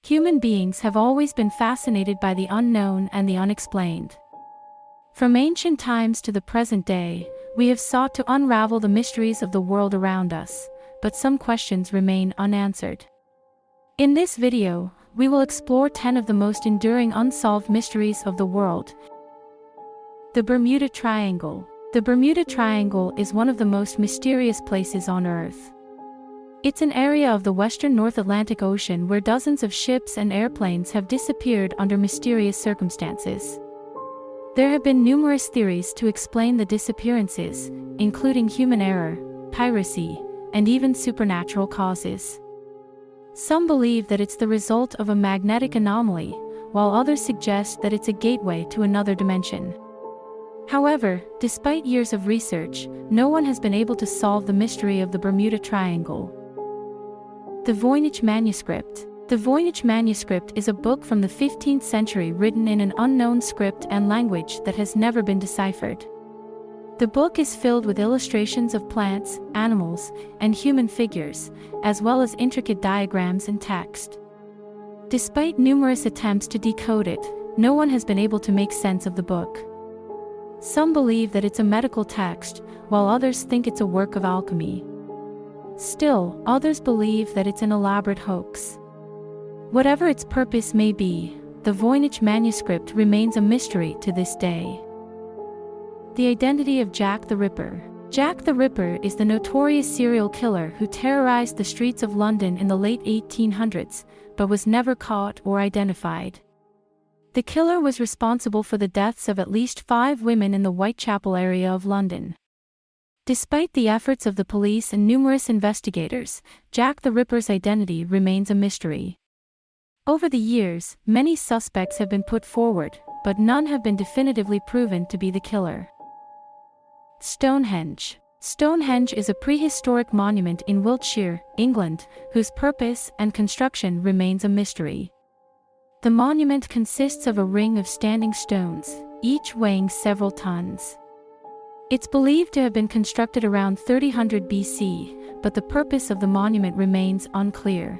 Human beings have always been fascinated by the unknown and the unexplained. From ancient times to the present day, we have sought to unravel the mysteries of the world around us, but some questions remain unanswered. In this video, we will explore 10 of the most enduring unsolved mysteries of the world. The Bermuda Triangle. The Bermuda Triangle is one of the most mysterious places on Earth. It's an area of the western North Atlantic Ocean where dozens of ships and airplanes have disappeared under mysterious circumstances. There have been numerous theories to explain the disappearances, including human error, piracy, and even supernatural causes. Some believe that it's the result of a magnetic anomaly, while others suggest that it's a gateway to another dimension. However, despite years of research, no one has been able to solve the mystery of the Bermuda Triangle. The Voynich Manuscript. The Voynich Manuscript is a book from the 15th century written in an unknown script and language that has never been deciphered. The book is filled with illustrations of plants, animals, and human figures, as well as intricate diagrams and text. Despite numerous attempts to decode it, no one has been able to make sense of the book. Some believe that it's a medical text, while others think it's a work of alchemy. Still, others believe that it's an elaborate hoax. Whatever its purpose may be, the Voynich Manuscript remains a mystery to this day. The identity of Jack the Ripper. Jack the Ripper is the notorious serial killer who terrorized the streets of London in the late 1800s, but was never caught or identified. The killer was responsible for the deaths of at least 5 women in the Whitechapel area of London. Despite the efforts of the police and numerous investigators, Jack the Ripper's identity remains a mystery. Over the years, many suspects have been put forward, but none have been definitively proven to be the killer. Stonehenge. Stonehenge is a prehistoric monument in Wiltshire, England, whose purpose and construction remains a mystery. The monument consists of a ring of standing stones, each weighing several tons. It's believed to have been constructed around 3000 BC, but the purpose of the monument remains unclear.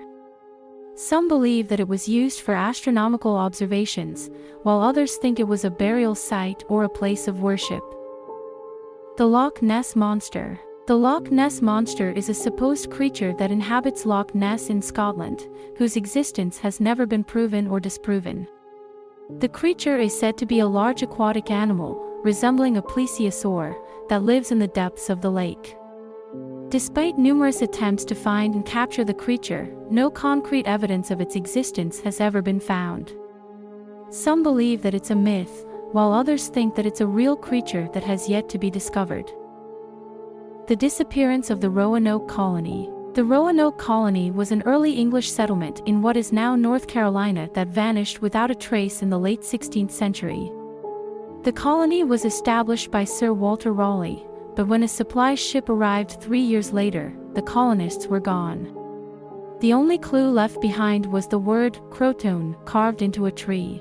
Some believe that it was used for astronomical observations, while others think it was a burial site or a place of worship. The Loch Ness Monster. The Loch Ness Monster is a supposed creature that inhabits Loch Ness in Scotland, whose existence has never been proven or disproven. The creature is said to be a large aquatic animal, resembling a plesiosaur, that lives in the depths of the lake. Despite numerous attempts to find and capture the creature, no concrete evidence of its existence has ever been found. Some believe that it's a myth, while others think that it's a real creature that has yet to be discovered. The disappearance of the Roanoke colony. The Roanoke colony was an early English settlement in what is now North Carolina that vanished without a trace in the late 16th century. The colony was established by Sir Walter Raleigh, but when a supply ship arrived 3 years later, the colonists were gone. The only clue left behind was the word Croton carved into a tree.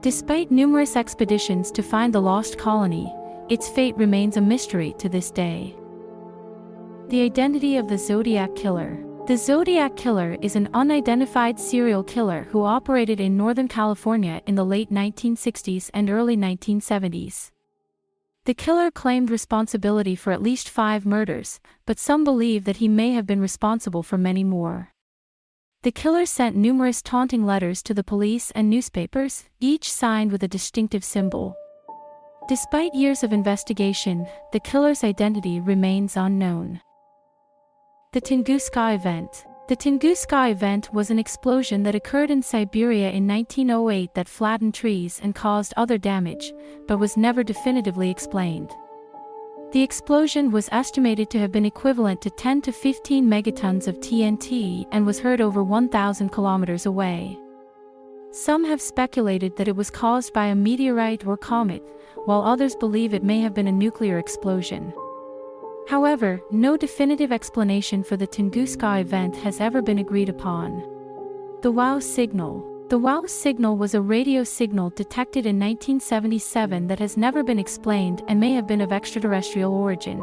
Despite numerous expeditions to find the lost colony, its fate remains a mystery to this day. The identity of the Zodiac Killer. The Zodiac Killer is an unidentified serial killer who operated in Northern California in the late 1960s and early 1970s. The killer claimed responsibility for at least 5 murders, but some believe that he may have been responsible for many more. The killer sent numerous taunting letters to the police and newspapers, each signed with a distinctive symbol. Despite years of investigation, the killer's identity remains unknown. The Tunguska Event. The Tunguska Event was an explosion that occurred in Siberia in 1908 that flattened trees and caused other damage, but was never definitively explained. The explosion was estimated to have been equivalent to 10 to 15 megatons of TNT and was heard over 1,000 kilometers away. Some have speculated that it was caused by a meteorite or comet, while others believe it may have been a nuclear explosion. However, no definitive explanation for the Tenguuska event has ever been agreed upon. The WOW signal. The WOW signal was a radio signal detected in 1977 that has never been explained and may have been of extraterrestrial origin.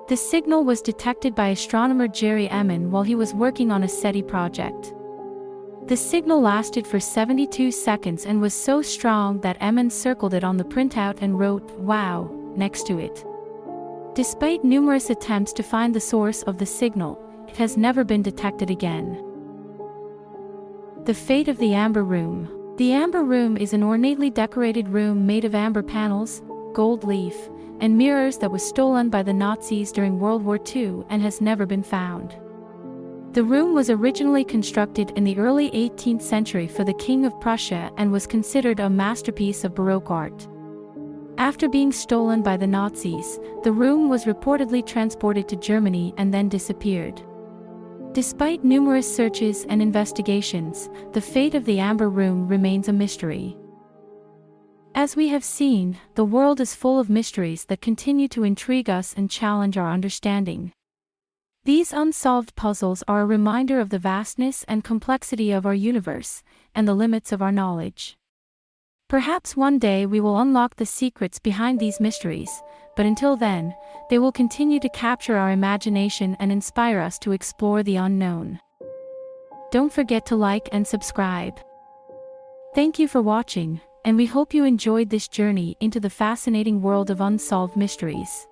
The signal was detected by astronomer Jerry Emmon while he was working on a SETI project. The signal lasted for 72 seconds and was so strong that Emmons circled it on the printout and wrote, "Wow," next to it. Despite numerous attempts to find the source of the signal, it has never been detected again. The fate of the Amber Room. The Amber Room is an ornately decorated room made of amber panels, gold leaf, and mirrors that was stolen by the Nazis during World War II and has never been found. The room was originally constructed in the early 18th century for the King of Prussia and was considered a masterpiece of Baroque art. After being stolen by the Nazis, the room was reportedly transported to Germany and then disappeared. Despite numerous searches and investigations, the fate of the Amber Room remains a mystery. As we have seen, the world is full of mysteries that continue to intrigue us and challenge our understanding. These unsolved puzzles are a reminder of the vastness and complexity of our universe, and the limits of our knowledge. Perhaps one day we will unlock the secrets behind these mysteries, but until then, they will continue to capture our imagination and inspire us to explore the unknown. Don't forget to like and subscribe. Thank you for watching, and we hope you enjoyed this journey into the fascinating world of unsolved mysteries.